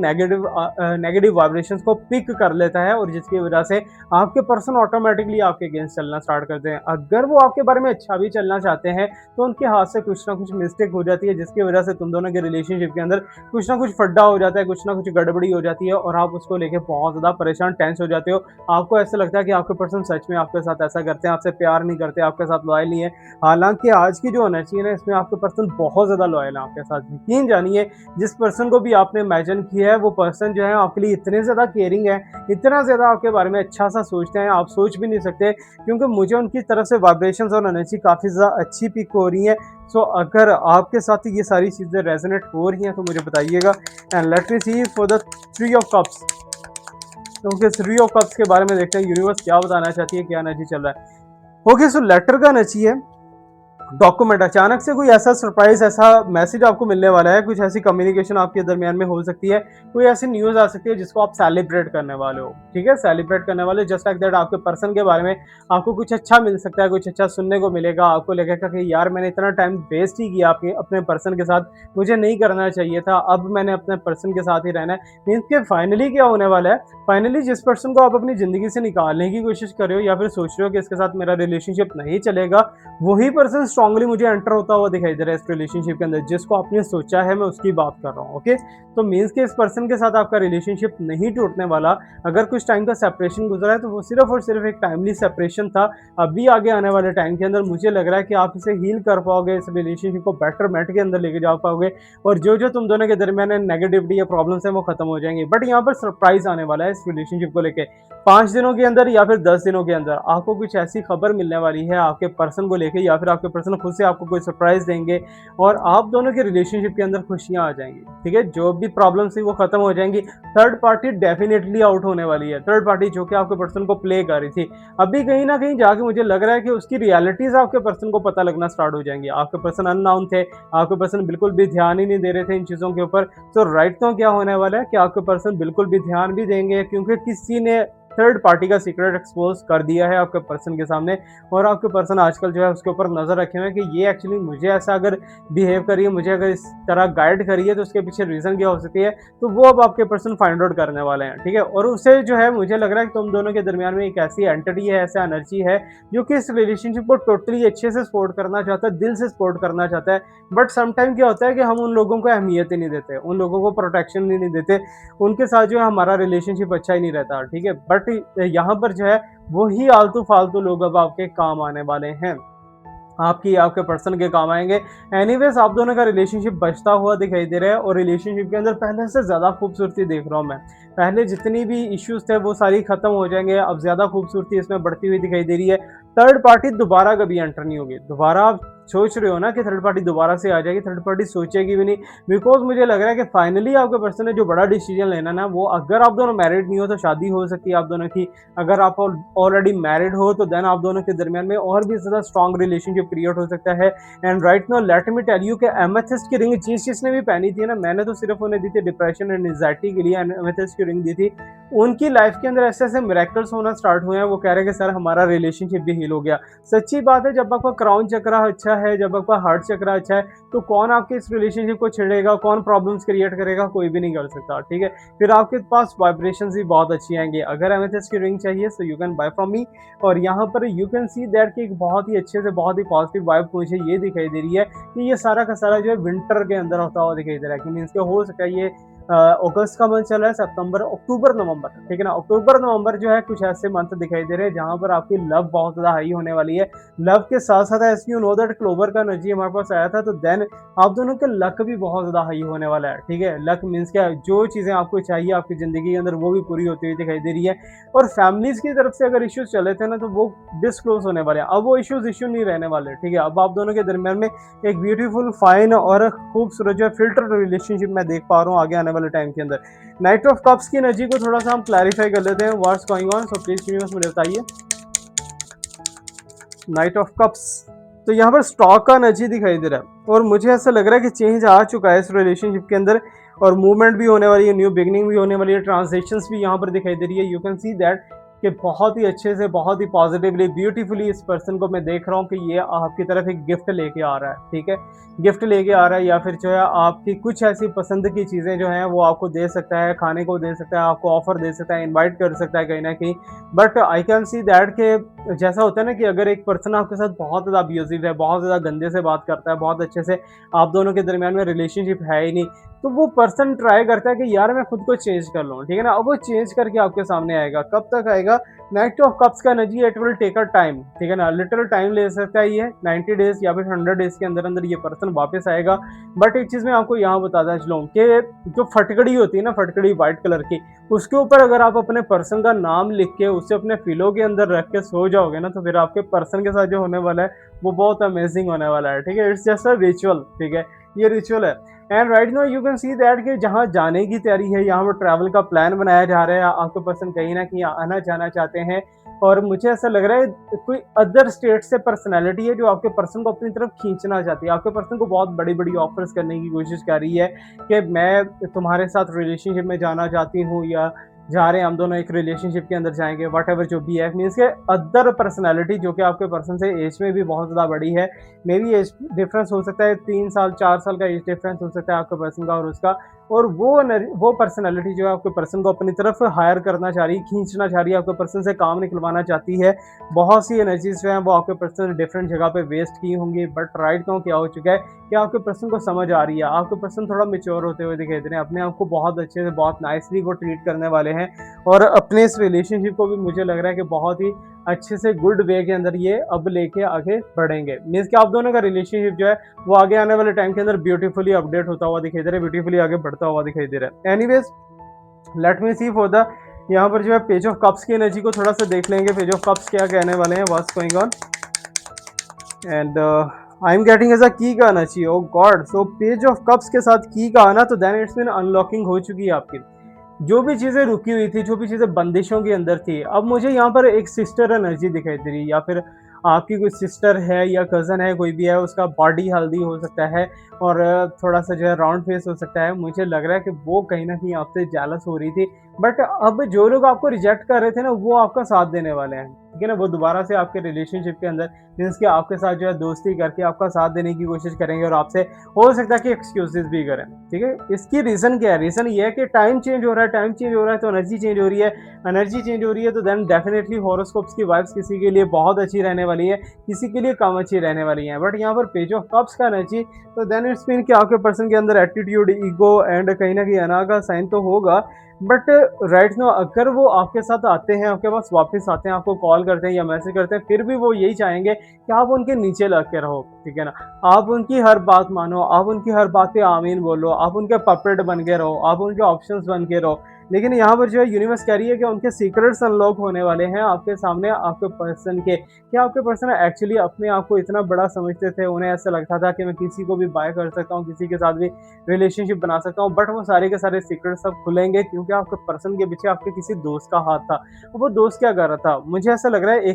नेगेटिव वाइब्रेशंस को पिक कर लेता है और जिसकी वजह से आपके पर्सन ऑटोमैटिकली आपके अगेंस्ट चलना स्टार्ट करते हैं। अगर वो आपके बारे में अच्छा भी चलना चाहते हैं, तो उनके हाथ से कुछ ना कुछ मिस्टेक हो जाती है, जिसकी वजह से तुम दोनों के रिलेशनशिप के अंदर कुछ ना कुछ फड्डा हो जाता है, कुछ ना कुछ गड़बड़ी हो जाती है और आप उसको लेके बहुत ज़्यादा परेशान, टेंस हो जाते हो। आपको ऐसा लगता है कि आपके पर्सन सच में आपके साथ ऐसा करते हैं, आपसे प्यार नहीं करते, आपके साथ लॉयल नहीं है। हालाँकि आज की जो एनर्जी है ना, इसमें आपके पर्सन बहुत ज़्यादा लॉयल है आपके साथ। यकीन जानिए, जिस पर्सन को भी आपने इमेजिन किया है, वो पर्सन जो है आपके लिए इतने ज़्यादा केयरिंग है, इतना ज़्यादा आपके बारे में अच्छा-सा सोचते हैं, आप सोच भी नहीं सकते, क्योंकि मुझे उनकी तरफ से वाइब्रेशंस और एनर्जी काफ़ी ज़्यादा अच्छी पिक हो रही है। सो अगर आपके साथ ये सारी चीज़ें रेजोनेट हो रही हैं, तो मुझे बताइएगा। And let me see for the three of cups. Okay, three of cups के बारे में देखते हैं यूनिवर्स क्या बताना चाहती है, क्या एनर्जी चल रहा है। ओके, सो लेटर का एनर्जी है डॉक्यूमेंट। अचानक से कोई ऐसा सरप्राइज, ऐसा मैसेज आपको मिलने वाला है, कुछ ऐसी कम्युनिकेशन आपके दरमियान में हो सकती है, कोई ऐसी न्यूज़ आ सकती है जिसको आप सेलिब्रेट करने वाले हो, ठीक है? सेलिब्रेट करने वाले, जस्ट लाइक दैट आपके पर्सन के बारे में आपको कुछ अच्छा मिल सकता है, कुछ अच्छा सुनने को मिलेगा। आपको लगेगा कि यार मैंने इतना टाइम वेस्ट ही किया आपके अपने पर्सन के साथ, मुझे नहीं करना चाहिए था, अब मैंने अपने पर्सन के साथ ही रहना है। मीन्स कि फाइनली क्या होने वाला है, फाइनली जिस पर्सन को आप अपनी ज़िंदगी से निकालने की कोशिश कर रहे हो या फिर सोच रहे हो कि इसके साथ मेरा रिलेशनशिप नहीं चलेगा, वही पर्सन स्ट्रांगली मुझे एंटर होता हुआ दिखाई दे रहा है इस रिलेशनशिप के अंदर, जिसको आपने सोचा है, मैं उसकी बात कर रहा हूँ। ओके, तो मीन्स कि इस पर्सन के साथ आपका रिलेशनशिप नहीं टूटने वाला। अगर कुछ टाइम का सेपरेशन गुजरा है, तो वो सिर्फ और सिर्फ एक टाइमली सेपरेशन था। अभी आगे आने वाले टाइम के अंदर मुझे लग रहा है कि आप इसे हील कर पाओगे, इस रिलेशनशिप को बेटरमेंट के अंदर लेके जा पाओगे और जो जो तुम दोनों के दरमियान नेगेटिविटी या प्रॉब्लम्स है वो खत्म हो जाएंगी। बट यहाँ पर सरप्राइज आने वाला है इस रिलेशनशिप को लेके। 5 दिनों के अंदर या फिर 10 दिनों के अंदर आपको कुछ ऐसी खबर मिलने वाली है आपके पर्सन को लेके, या फिर आपके पर्सन खुद से आपको कोई सरप्राइज देंगे और आप दोनों के रिलेशनशिप के अंदर खुशियां आ जाएंगी, ठीक है? जो भी प्रॉब्लम थी वो खत्म हो जाएंगी। थर्ड पार्टी डेफिनेटली आउट होने वाली है। थर्ड पार्टी जो कि आपके पर्सन को प्ले कर रही थी, अभी कहीं ना कहीं जाके मुझे लग रहा है कि उसकी रियलिटीज आपके पर्सन को पता लगना स्टार्ट हो जाएंगी। आपके पर्सन अननाउन थे, आपके पर्सन बिल्कुल भी ध्यान ही नहीं दे रहे थे इन चीजों के ऊपर। तो राइट तो क्या होने वाला है कि आपके पर्सन बिल्कुल भी ध्यान भी देंगे, क्योंकि किसी ने थर्ड पार्टी का सीक्रेट एक्सपोज कर दिया है आपके पर्सन के सामने और आपके पर्सन आजकल जो है उसके ऊपर नजर रखे हुए हैं कि ये एक्चुअली मुझे ऐसा अगर बिहेव करी है, मुझे अगर इस तरह गाइड करी है, तो उसके पीछे रीजन क्या हो सकती है। तो वो अब आपके पर्सन फाइंड आउट करने वाले हैं, ठीक है? और उससे जो है मुझे लग रहा है कि तुम दोनों के दरमियान में एक ऐसी एंटिटी है, ऐसा एनर्जी है जो कि इस रिलेशनशिप को टोटली अच्छे से सपोर्ट करना चाहता है, दिल से सपोर्ट करना चाहता है। बट समटाइम क्या होता है कि हम उन लोगों को अहमियत ही नहीं देते, उन लोगों को प्रोटेक्शन ही नहीं देते, उनके साथ जो है हमारा रिलेशनशिप अच्छा ही नहीं रहता, ठीक है? बट यहाँ पर जो है वही आलतू फालतू लोग अब आपके काम आने वाले हैं, आपकी आपके पर्सन के काम आएंगे। एनीवेज आप दोनों का रिलेशनशिप बचता हुआ दिखाई दे रहा है और रिलेशनशिप के अंदर पहले से ज़्यादा खूबसूरती देख रहा हूँ मैं। पहले जितनी भी इश्यूज थे वो सारी खत्म हो जाएंगे, अब ज़्यादा खूबसूरती इसमें बढ़ती हुई दिखाई दे रही है। थर्ड पार्टी दोबारा कभी एंटर नहीं होगी। दोबारा आप सोच रहे हो ना कि थर्ड पार्टी दोबारा से आ जाएगी, थर्ड पार्टी सोचेगी भी नहीं, बिकॉज मुझे लग रहा है कि फाइनली आपके पर्सन ने जो बड़ा डिसीजन लेना ना, वो अगर आप दोनों मैरिड नहीं हो तो शादी हो सकती है आप दोनों की। अगर आप ऑलरेडी मैरिड हो तो देन आप दोनों के दरमियान में और भी ज़्यादा स्ट्रॉन्ग रिलेशनशिप क्रिएट हो सकता है। And right now let me tell you कि एमेथिस्ट की रिंग जिसने भी पहनी थी ना, मैंने तो सिर्फ उन्हें दी थी डिप्रेशन एंड एंजाइटी के लिए, एमेथिस्ट की रिंग दी थी। उनकी लाइफ के अंदर ऐसे ऐसे मिरेकल्स होना स्टार्ट हुए हैं, वो कह रहे हैं कि सर हमारा रिलेशनशिप भी हील हो गया। सच्ची बात है, जब आपका क्राउन चक्रा अच्छा है, जब आपका हार्ट चक्रा अच्छा है, तो कौन आपके इस रिलेशनशिप को छेड़ेगा, कौन प्रॉब्लम्स क्रिएट करेगा, कोई भी नहीं कर सकता, ठीक है? फिर आपके पास वाइब्रेशंस भी बहुत अच्छी आएंगी। अगर एमेथिस्ट की रिंग चाहिए सो you can buy from me. और यहाँ पर यू कैन सी दैट कि एक बहुत ही अच्छे से बहुत ही पॉजिटिव वाइब मुझे ये दिखाई दे रही है कि ये सारा का सारा जो है विंटर के अंदर होता हुआ दिखाई दे रहा है। कि मीन्स हो सकता है ये अगस्त का मंथ चल रहा है, सितंबर अक्टूबर नवंबर, ठीक है ना? अक्टूबर नवंबर जो है कुछ ऐसे मंथ दिखाई दे रहे हैं जहां पर आपकी लव बहुत ज्यादा हाई होने वाली है। लव के साथ साथ as you know that clover का एनर्जी हमारे पास आया था, तो देन आप दोनों का लक भी बहुत ज्यादा हाई होने वाला है, ठीक है? लक मीन्स क्या, जो चीजें आपको चाहिए आपकी जिंदगी के अंदर वो भी पूरी होती हुई दिखाई दे रही है। और फैमिलीज की तरफ से अगर इश्यूज चले थे ना, तो वो डिस्क्लोज होने वाले हैं। अब वो इश्यू नहीं रहने वाले, ठीक है? अब आप दोनों के दरमियान में एक ब्यूटीफुल फाइन और खूबसूरत जो फिल्टर रिलेशनशिप मैं देख पा रहा हूँ आगे आने वाले टाइम के अंदर। नाइट ऑफ कप्स की एनर्जी को थोड़ा सा हम क्लैरिफाई कर लेते हैं, what's going on, so please universe मुझे बताइए। नाइट ऑफ कप्स, तो यहाँ पर स्टॉक का एनर्जी दिखाई दे रहा है और मुझे ऐसा लग रहा है कि चेंज आ चुका है इस रिलेशनशिप के अंदर और मूवमेंट भी होने वाली है, न्यू बिगनिंग भी होने वाली है, ट्रांजिशंस भी यहाँ पर दिखाई दे रही है। यू कैन सी दैट कि बहुत ही अच्छे से, बहुत ही पॉजिटिवली, ब्यूटीफुली इस पर्सन को मैं देख रहा हूँ कि ये आपकी तरफ एक गिफ्ट लेके आ रहा है, ठीक है? गिफ्ट लेके आ रहा है या फिर जो है आपकी कुछ ऐसी पसंद की चीज़ें जो हैं वो आपको दे सकता है, खाने को दे सकता है, आपको ऑफ़र दे सकता है, इनवाइट कर सकता है कहीं न कहीं। But I can see that कि जैसा होता है ना कि अगर एक पर्सन आपके साथ बहुत ज़्यादा अब्यूज़िव है, बहुत ज़्यादा गंदे से बात करता है, बहुत अच्छे से आप दोनों के दरमियान में रिलेशनशिप है ही नहीं, तो वो पर्सन ट्राई करता है कि यार मैं खुद को चेंज कर लूँ, ठीक है ना? अब वो चेंज करके आपके सामने आएगा, कब तक आएगा? नाइट ऑफ कप्स का energy it will take a time, ठीक है ना? लिटिल टाइम ले सकता है ये 90 डेज़ या फिर 100 डेज़ के अंदर-अंदर ये पर्सन वापस आएगा। बट एक चीज़ मैं आपको यहाँ बताता चलूँ कि जो फटकड़ी होती है ना, फटकड़ी व्हाइट कलर की, उसके ऊपर अगर आप अपने पर्सन का नाम लिख के उसे अपने पिलो के अंदर रख के सो जाओगे ना, तो फिर आपके पर्सन के साथ जो होने वाला है, वो बहुत अमेज़िंग होने वाला है, ठीक है? इट्स जस्ट अ रिचुअल, ठीक है? ये रिचुअल है। And right now you can see that कि जहाँ जाने की तैयारी है, यहाँ पर ट्रैवल का प्लान बनाया जा रहा है, आपके पर्सन कहीं न कहीं आना-जाना चाहते हैं और मुझे ऐसा लग रहा है कोई अदर स्टेट से पर्सनैलिटी है जो आपके पर्सन को अपनी तरफ खींचना चाहती है। आपके पर्सन को बहुत बड़ी-बड़ी ऑफ़र्स करने की कोशिश कर रही है कि मैं तुम्हारे साथ रिलेशनशिप में जाना चाहती हूँ या जा रहे हैं हम दोनों एक रिलेशनशिप के अंदर जाएँगे, व्हाटएवर जो भी है। मीन्स के अदर पर्सनैलिटी जो कि आपके पर्सन से एज में भी बहुत ज़्यादा बड़ी है, मेबी एज डिफरेंस हो सकता है 3 साल, 4 साल का एज डिफरेंस हो सकता है आपके पर्सन का और उसका। और वो पर्सनैलिटी जो है आपके पर्सन को अपनी तरफ हायर करना चाह रही है, खींचना चाह रही है, आपके पर्सन से काम निकलवाना चाहती है। बहुत सी एनर्जीज़ जो हैं वो आपके पर्सन ने डिफरेंट जगह पे वेस्ट की होंगी, बट राइट नाउ क्या हो चुका है कि आपके पर्सन को समझ आ रही है। आपके पर्सन थोड़ा मैच्योर होते हुए दिखाई दे रहे हैं, अपने आप को बहुत अच्छे से, बहुत नाइसली वो ट्रीट करने वाले हैं और अपने इस रिलेशनशिप को भी मुझे लग रहा है कि बहुत ही अच्छे से गुड वे के अंदर ये अब लेके आगे बढ़ेंगे। मीन्स कि आप दोनों का रिलेशनशिप जो है वो आगे आने वाले टाइम के अंदर ब्यूटीफुली अपडेट होता हुआ दिखाई दे रहा है, ब्यूटीफुली आगे बढ़ता हुआ दिखाई दे रहा है। Anyways, let me see for the यहाँ पर जो है पेज ऑफ कप्स की एनर्जी को थोड़ा सा देख लेंगे। पेज ऑफ कप्स क्या कहने वाले हैं, what's going on, and I am getting as a की का आना चाहिए। Oh god, so page of cups के साथ की का आना, तो देन इट्स मीन अनलॉकिंग हो चुकी है आपकी। जो भी चीज़ें रुकी हुई थी, जो भी चीज़ें बंदिशों के अंदर थी, अब मुझे यहाँ पर एक सिस्टर एनर्जी दिखाई दे रही है या फिर आपकी कोई सिस्टर है या कज़न है, कोई भी है, उसका बॉडी हेल्दी हो सकता है और थोड़ा-सा जो है राउंड फेस हो सकता है। मुझे लग रहा है कि वो कहीं न कहीं आपसे जेलस हो रही थी, बट अब जो लोग आपको रिजेक्ट कर रहे थे ना, वो आपका साथ देने वाले हैं, ठीक है ना? वो दोबारा से आपके रिलेशनशिप के अंदर मीन्स कि आपके साथ जो है दोस्ती करके आपका साथ देने की कोशिश करेंगे और आपसे हो सकता है कि एक्सक्यूज़ेज़ भी करें, ठीक है? इसकी रीज़न क्या है? रीज़न ये है कि टाइम चेंज हो रहा है, टाइम चेंज हो रहा है तो एनर्जी चेंज हो रही है, एनर्जी चेंज हो रही है तो देन डेफिनिटली हॉरोस्कोप्स की वाइब्स किसी के लिए बहुत अच्छी रहने वाली है, किसी के लिए कम अच्छी रहने वाली है। बट यहाँ पर पेज ऑफ कप्स का एनर्जी, तो देन इट्स मीन कि आपके पर्सन के अंदर एटीट्यूड, ईगो एंड कहीं न कहीं अना का साइन तो होगा, बट राइट नाउ अगर वो आपके साथ आते हैं, आपके पास वापस आते हैं, आपको कॉल करते हैं या मैसेज करते हैं, फिर भी वो यही चाहेंगे कि आप उनके नीचे लग के रहो, ठीक है ना? आप उनकी हर बात मानो, आप उनकी हर बात पे आमीन बोलो, आप उनके पपेट बन के रहो, आप उनके ऑप्शंस बन के रहो। लेकिन यहाँ पर जो है यूनिवर्स कह रही है कि उनके सीक्रेट्स अनलॉक होने वाले हैं आपके सामने, आपके पर्सन के। क्या आपके पर्सन एक्चुअली अपने आप को इतना बड़ा समझते थे, उन्हें ऐसा लगता था कि मैं किसी को भी बाय कर सकता हूँ, किसी के साथ भी रिलेशनशिप बना सकता हूँ, बट वो सारे के सारे सीक्रेट्स सब खुलेंगे क्योंकि आपके पर्सन के पीछे आपके किसी दोस्त का हाथ था। वो दोस्त क्या कर रहा था? मुझे ऐसा लग रहा है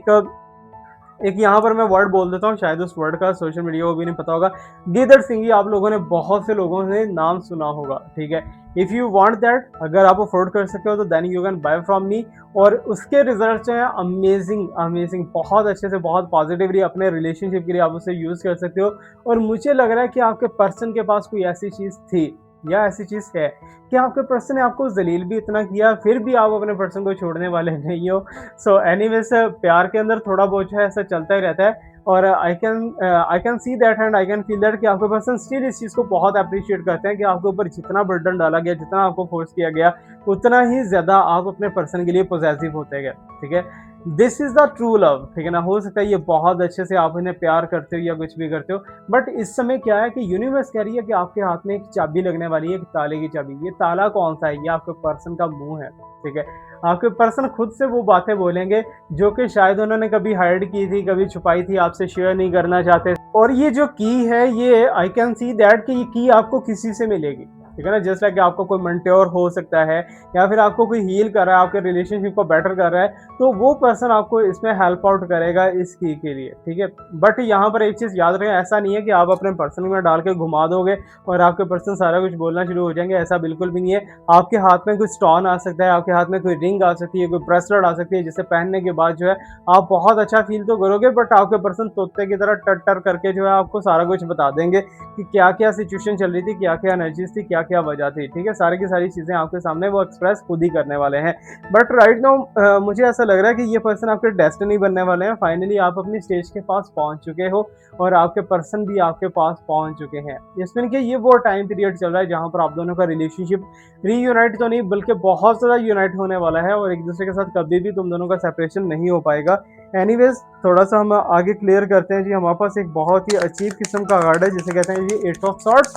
एक यहाँ पर मैं वर्ड बोल देता हूँ, शायद उस वर्ड का सोशल मीडिया को भी नहीं पता होगा। गिदड़ सिंह, आप लोगों ने, बहुत से लोगों ने नाम सुना होगा, ठीक है? इफ़ यू वांट दैट, अगर आप अफोर्ड कर सकते हो तो then you can buy from me. और उसके रिजल्ट जो हैं अमेजिंग, अमेजिंग, बहुत अच्छे से, बहुत पॉजिटिवली अपने रिलेशनशिप के लिए आप उसे यूज़ कर सकते हो। और मुझे लग रहा है कि आपके पर्सन के पास कोई ऐसी चीज़ थी या ऐसी चीज़ है कि आपके पर्सन ने आपको ज़लील भी इतना किया, फिर भी आप अपने पर्सन को छोड़ने वाले नहीं हो। सो एनीवेज़, प्यार के अंदर थोड़ा बहुत जो है ऐसा चलता ही रहता है और I can see that and I can feel that कि आपके पर्सन स्टिल इस चीज़ को बहुत एप्रिशिएट करते हैं कि आपके ऊपर जितना बर्डन डाला गया, जितना आपको फोर्स किया गया, उतना ही ज़्यादा आप अपने पर्सन के लिए पॉसेसिव होते गए, ठीक है? This is the true love, ठीक है ना? हो सकता है ये बहुत अच्छे से आप इन्हें प्यार करते हो या कुछ भी करते हो, बट इस समय क्या है कि यूनिवर्स कह रही है कि आपके हाथ में एक चाबी लगने वाली है, एक ताले की चाबी। ये ताला कौन-सा है? ये आपके पर्सन का मुँह है, ठीक है? आपके पर्सन खुद से वो बातें बोलेंगे जो कि शायद उन्होंने कभी हाइड की थी, कभी छुपाई थी, आपसे शेयर नहीं करना चाहते। और ये जो की है, ये आई कैन सी दैट कि ये की आपको किसी से मिलेगी। ठीक है ना। जस्ट लाइक आपको कोई मेंटोर हो सकता है या फिर आपको कोई हील कर रहा है, आपके रिलेशनशिप को बेटर कर रहा है, तो वो पर्सन आपको इसमें हेल्प आउट करेगा इस की के लिए, ठीक है। बट यहाँ पर एक चीज़ याद रखें, ऐसा नहीं है कि आप अपने पर्सन में डाल के घुमा दोगे और आपके पर्सन सारा कुछ बोलना शुरू हो जाएंगे, ऐसा बिल्कुल भी नहीं है। आपके हाथ में कोई स्टोन आ सकता है, आपके हाथ में कोई रिंग आ सकती है, कोई ब्रेसलेट आ सकती है, जिसे पहनने के बाद जो है आप बहुत अच्छा फील तो करोगे, बट आपके पर्सन तोते की तरह टर टर करके जो है आपको सारा कुछ बता देंगे कि क्या क्या सिचुएशन चल रही थी, क्या क्या एनर्जीज थी, क्या क्या वजह थी, ठीक है। सारी की सारी चीज़ें आपके सामने वो एक्सप्रेस खुद ही करने वाले हैं। बट राइट नाउ मुझे ऐसा लग रहा है कि ये पर्सन आपके डेस्टिनी बनने वाले हैं। फाइनली आप अपनी स्टेज के पास पहुंच चुके हो और आपके पर्सन भी आपके पास पहुंच चुके हैं। इसमें कि ये वो टाइम पीरियड चल रहा है जहां पर आप दोनों का रिलेशनशिप रीयूनाइट तो नहीं बल्कि बहुत ज़्यादा यूनाइट होने वाला है और एक दूसरे के साथ कभी भी तुम दोनों का सेपरेशन नहीं हो पाएगा। एनीवेज थोड़ा सा हम आगे क्लियर करते हैं जी। हमारे पास एक बहुत ही अजीब किस्म का कार्ड है जिसे कहते हैं जी एट ऑफ सॉर्ड्स।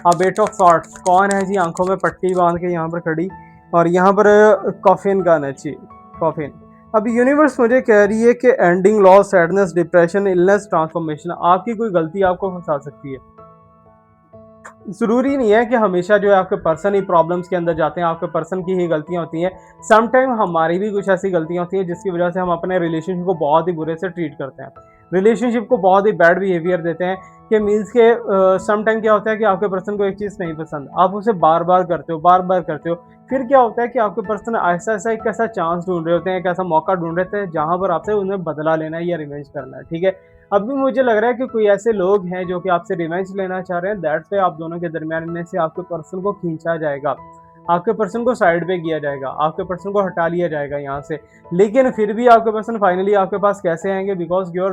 अब एट ऑफ सॉर्ड्स कौन है जी, आंखों में पट्टी बांध के यहाँ पर खड़ी, और यहाँ पर कॉफिन का नची कॉफिन। अब यूनिवर्स मुझे कह रही है कि ending, loss, sadness, depression, illness, transformation, आपकी कोई गलती आपको फंसा सकती है। ज़रूरी नहीं है कि हमेशा जो है आपके पर्सन ही प्रॉब्लम्स के अंदर जाते हैं, आपके पर्सन की ही गलतियाँ होती हैं। समटाइम हमारी भी कुछ ऐसी गलतियाँ होती हैं जिसकी वजह से हम अपने रिलेशनशिप को बहुत ही बुरे से ट्रीट करते हैं। रिलेशनशिप को बहुत ही बैड बिहेवियर देते हैं कि मीन्स के समटाइम क्या होता है कि आपके पर्सन को एक चीज़ नहीं पसंद, आप उसे बार-बार करते हो, बार-बार करते हो। फिर क्या होता है कि आपके पर्सन ऐसा-ऐसा एक ऐसा चांस ढूँढ रहे होते हैं, एक ऐसा मौका ढूँढ रहे थे जहाँ पर आपसे उन्हें बदला लेना है या रिवेंज करना है, ठीक है। अब भी मुझे लग रहा है कि कोई ऐसे लोग हैं जो कि आपसे रिवेंज लेना चाह रहे हैं, दैट्स व्हाई आप दोनों के दरमियान में से आपके पर्सन को खींचा जाएगा। आपके पर्सन को साइड पे किया जाएगा, आपके पर्सन को हटा लिया जाएगा यहाँ से। लेकिन फिर भी आपके पर्सन फाइनली आपके पास कैसे आएँगे? Because of your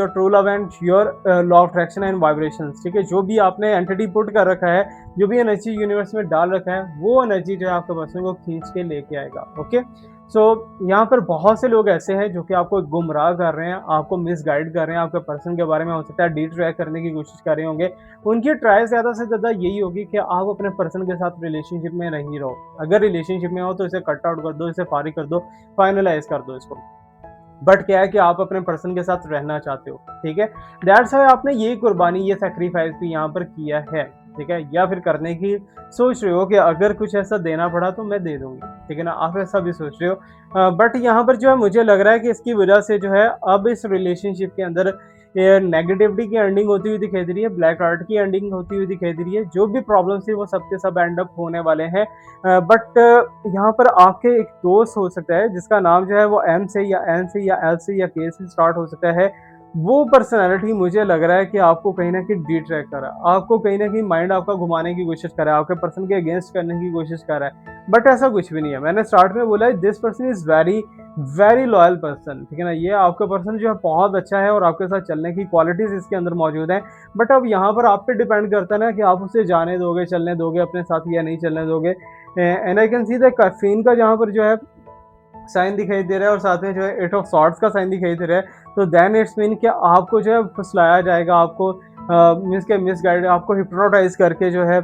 true love and your law of attraction and vibrations, ठीक है? जो भी आपने एंटिटी पुट कर रखा है, जो भी एनर्जी यूनिवर्स में डाल रखा है, वो एनर्जी जो है आपके पर्सन को खींच के लेके आएगा, ओके? सो यहाँ पर बहुत से लोग ऐसे हैं जो कि आपको गुमराह कर रहे हैं, आपको मिसगाइड कर रहे हैं, आपके पर्सन के बारे में हो सकता है डी-ट्रैक करने की कोशिश कर रहे होंगे। उनकी ट्राई ज़्यादा से ज़्यादा यही होगी कि आप अपने पर्सन के साथ रिलेशनशिप में नहीं रहो। अगर रिलेशनशिप में हो तो इसे कट आउट कर दो, इसे फारिग कर दो, फाइनलाइज़ कर दो इसको। बट क्या है कि आप अपने पर्सन के साथ रहना चाहते हो, ठीक है। दैट्स व्हाई आपने ये कुर्बानी, ये सैक्रिफाइस भी यहाँ पर किया है, ठीक है। या फिर करने की सोच रहे हो कि अगर कुछ ऐसा देना पड़ा तो मैं दे दूंगी, ठीक है ना, आप ऐसा भी सोच रहे हो। बट यहाँ पर जो है मुझे लग रहा है कि इसकी वजह से जो है अब इस रिलेशनशिप के अंदर नेगेटिविटी की एंडिंग होती हुई दिखाई दे रही है, ब्लैक आर्ट की एंडिंग होती हुई दिखाई दे रही है। जो भी प्रॉब्लम्स थी वो सब के सब एंड अप होने वाले हैं। बट यहाँ पर आपके एक दोस्त हो सकता है जिसका नाम जो है वो एम से या एन से या एल से या के से स्टार्ट हो सकता है। वो पर्सनैलिटी मुझे लग रहा है कि आपको कहीं न कहीं डिट्रैक्ट कर रहा है। आपको कहीं न कहीं माइंड आपका घुमाने की कोशिश कर रहा है, आपके पर्सन के अगेंस्ट करने की कोशिश कर रहा है। बट ऐसा कुछ भी नहीं है। मैंने स्टार्ट में बोला है this person is very, very loyal person, ठीक है ना? ये आपका पर्सन जो है बहुत अच्छा है और आपके साथ चलने की क्वालिटीज़ इसके अंदर मौजूद हैं। बट अब यहाँ पर आप पे डिपेंड करता है ना कि आप उसे जाने दोगे, चलने दोगे अपने साथ या नहीं चलने दोगे। And I can see the caffeine का जहाँ पर जो है साइन दिखाई दे रहा है और साथ में जो है एट ऑफ सॉर्ड्स का साइन दिखाई दे रहा है, तो देन इट्स मीन कि आपको जो है फुसलाया जाएगा, आपको मीन्स के मिसगाइड, आपको हिप्नोटाइज़ करके जो है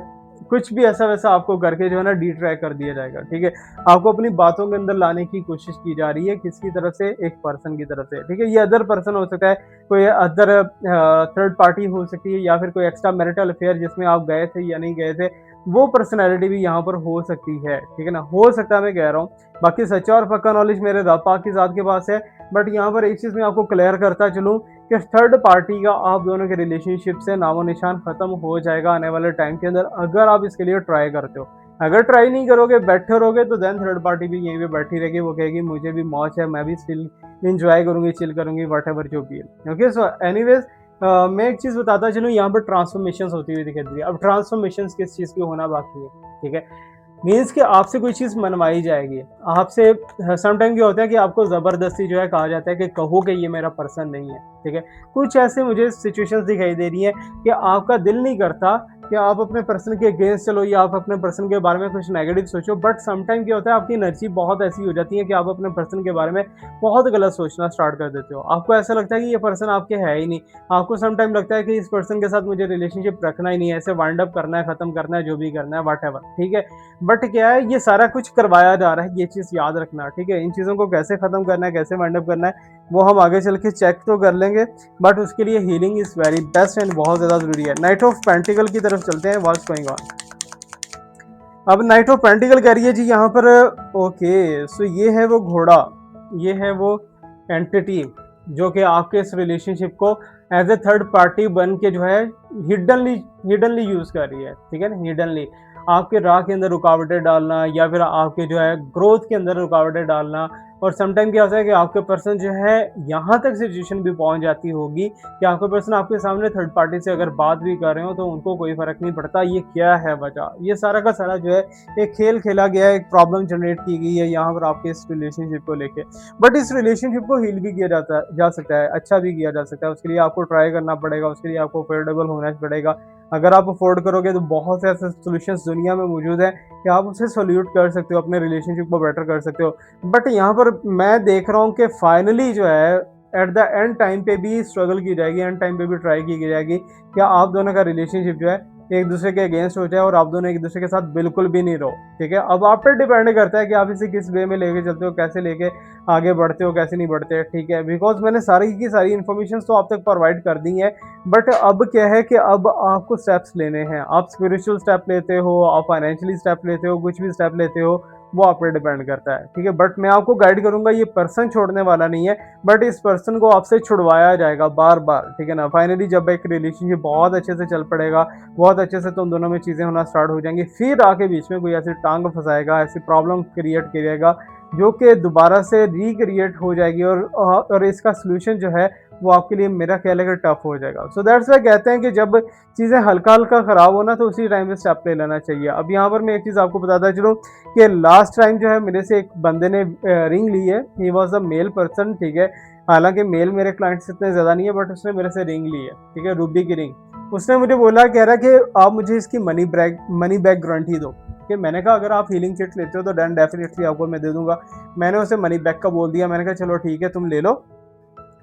कुछ भी ऐसा-वैसा आपको करके जो है ना डिट्रैक्ट कर दिया जाएगा, ठीक है? आपको अपनी बातों के अंदर लाने की कोशिश की जा रही है, किसकी तरफ से? एक पर्सन की तरफ से, ठीक है? ये अदर पर्सन हो सकता है, कोई अदर थर्ड पार्टी हो सकती है या फिर कोई एक्स्ट्रा मैरिटल अफेयर जिसमें आप गए थे या नहीं गए थे, वो पर्सनैलिटी भी यहाँ पर हो सकती है, ठीक है ना? हो सकता है मैं कह रहा हूँ। बाकी सच्चा और पक्का नॉलेज मेरे रब पाक की ज़ात के पास है। बट यहाँ पर एक चीज़ मैं आपको क्लियर करता चलूँ कि थर्ड पार्टी का आप दोनों के रिलेशनशिप से नामो-निशान ख़त्म हो जाएगा आने वाले टाइम के अंदर, अगर आप इसके लिए ट्राई करते हो। अगर ट्राई नहीं करोगे, बैठे रहोगे, तो देन थर्ड पार्टी भी यहीं पे बैठी रहेगी, वो कहेगी मुझे भी मौज है, मैं भी स्टिल एन्जॉय करूँगी, चिल करूँगी, व्हाटएवर जो भी है। ओके, सो एनीवेज़ मैं एक चीज़ बताता चलूँ, यहाँ पर ट्रांसफॉर्मेशंस होती हुई दिखाई दे रही है। अब ट्रांसफॉर्मेशंस किस चीज़ की होना बाकी है, ठीक है? मीन्स कि आपसे कोई चीज़ मनवाई जाएगी। आपसे सम टाइम क्या होता है कि आपको ज़बरदस्ती जो है कहा जाता है कि कहो कि ये मेरा पर्सन नहीं है, ठीक है? कुछ ऐसे मुझे सिचुएशंस दिखाई दे रही हैं कि आपका दिल नहीं करता कि आप अपने पर्सन के अगेंस्ट चलो या आप अपने पर्सन के बारे में कुछ नेगेटिव सोचो, बट सम टाइम क्या होता है आपकी एनर्जी बहुत ऐसी हो जाती है कि आप अपने पर्सन के बारे में बहुत गलत सोचना स्टार्ट कर देते हो। आपको ऐसा लगता है कि ये पर्सन आपके है ही नहीं। आपको सम टाइम लगता है कि इस पर्सन के साथ मुझे रिलेशनशिप रखना ही नहीं है, ऐसे वाइंड अप करना है, खत्म करना है, जो भी करना है, व्हाटएवर, ठीक है? बट क्या है, ये सारा कुछ करवाया जा रहा है, ये चीज़ याद रखना, ठीक है? इन चीज़ों को कैसे ख़त्म करना है, कैसे वाइंड अप करना है, वो हम आगे चल के चेक तो कर लेंगे, बट उसके लिए healing is very best and बहुत ज़्यादा ज़रूरी है। नाइट ऑफ पेंटिकल की तरफ चलते हैं, व्हाट्स गोइंग ऑन। अब नाइट ऑफ पेंटिकल कह रही है जी यहाँ पर। ओके, सो ये है वो घोड़ा, ये है वो एंटिटी जो कि आपके इस रिलेशनशिप को एज ए थर्ड पार्टी बन के जो है हिडनली हिडनली यूज कर रही है, ठीक है ना, हिडनली आपके राह के अंदर रुकावटें डालना या फिर आपके जो है ग्रोथ के अंदर रुकावटें डालना। और समटाइम क्या होता है कि आपके पर्सन जो है यहाँ तक सिचुएशन भी पहुंच जाती होगी कि आपके पर्सन आपके सामने थर्ड पार्टी से अगर बात भी कर रहे हो तो उनको कोई फर्क नहीं पड़ता ये क्या है वजह। ये सारा का सारा जो है एक खेल खेला गया है, एक प्रॉब्लम जनरेट की गई है यहाँ पर आपके इस रिलेशनशिप को लेके। बट इस रिलेशनशिप को हील भी किया जा सकता है, अच्छा भी किया जा सकता है। उसके लिए आपको ट्राई करना पड़ेगा, उसके लिए आपको अफोर्डेबल होना पड़ेगा। अगर आप अफोर्ड करोगे तो बहुत से ऐसे सोल्यूशंस दुनिया में मौजूद हैं कि आप उसे सोल्यूट कर सकते हो, अपने रिलेशनशिप को बेटर कर सकते हो। बट यहाँ पर मैं देख रहा हूँ कि फाइनली जो है एट द एंड टाइम पे भी स्ट्रगल की जाएगी, एंड टाइम पे भी ट्राई की जाएगी कि आप दोनों का रिलेशनशिप जो है एक दूसरे के अगेंस्ट हो जाए और आप दोनों एक दूसरे के साथ बिल्कुल भी नहीं रहो, ठीक है। अब आप पे डिपेंड करता है कि आप इसे किस वे में लेके चलते हो, कैसे लेके आगे बढ़ते हो, कैसे नहीं बढ़ते, ठीक है। बिकॉज मैंने सारी की सारी इन्फॉर्मेशन तो आप तक प्रोवाइड कर दी है, बट अब क्या है कि अब आपको स्टेप्स लेने हैं। आप स्पिरिचुअल स्टेप लेते हो, आप फाइनेंशियली स्टेप लेते हो, कुछ भी स्टेप लेते हो, वो आप पे डिपेंड करता है, ठीक है। बट मैं आपको गाइड करूंगा, ये पर्सन छोड़ने वाला नहीं है, बट इस पर्सन को आपसे छुड़वाया जाएगा बार बार, ठीक है ना। फाइनली जब एक रिलेशनशिप बहुत अच्छे से चल पड़ेगा, बहुत अच्छे से तुम दोनों में चीज़ें होना स्टार्ट हो जाएंगी, फिर आके बीच में कोई ऐसी टांग फंसाएगा, ऐसी प्रॉब्लम क्रिएट करेगा जो कि दोबारा से रिक्रिएट हो जाएगी, और इसका सोल्यूशन जो है वो आपके लिए मेरा ख्याल है कि टफ हो जाएगा। सो दैट्स वाई कहते हैं कि जब चीज़ें हल्का हल्का ख़राब होना तो उसी टाइम पे स्टेप ले लेना चाहिए। अब यहाँ पर मैं एक चीज़ आपको बताता चलूँ कि लास्ट टाइम जो है मेरे से एक बंदे ने रिंग ली है। He was a male person, ठीक है। हालांकि मेल मेरे क्लाइंट्स इतने ज़्यादा नहीं है, बट उसने मेरे से रिंग ली है, ठीक है, रूबी की रिंग। उसने मुझे बोला, कह रहा कि आप मुझे इसकी मनी बैक गारंटी दो, कि मैंने कहा अगर आप हीलिंग किट लेते हो तो डन डेफिनेटली आपको मैं दे दूंगा। मैंने उसे मनी बैक का बोल दिया, मैंने कहा चलो ठीक है तुम ले लो,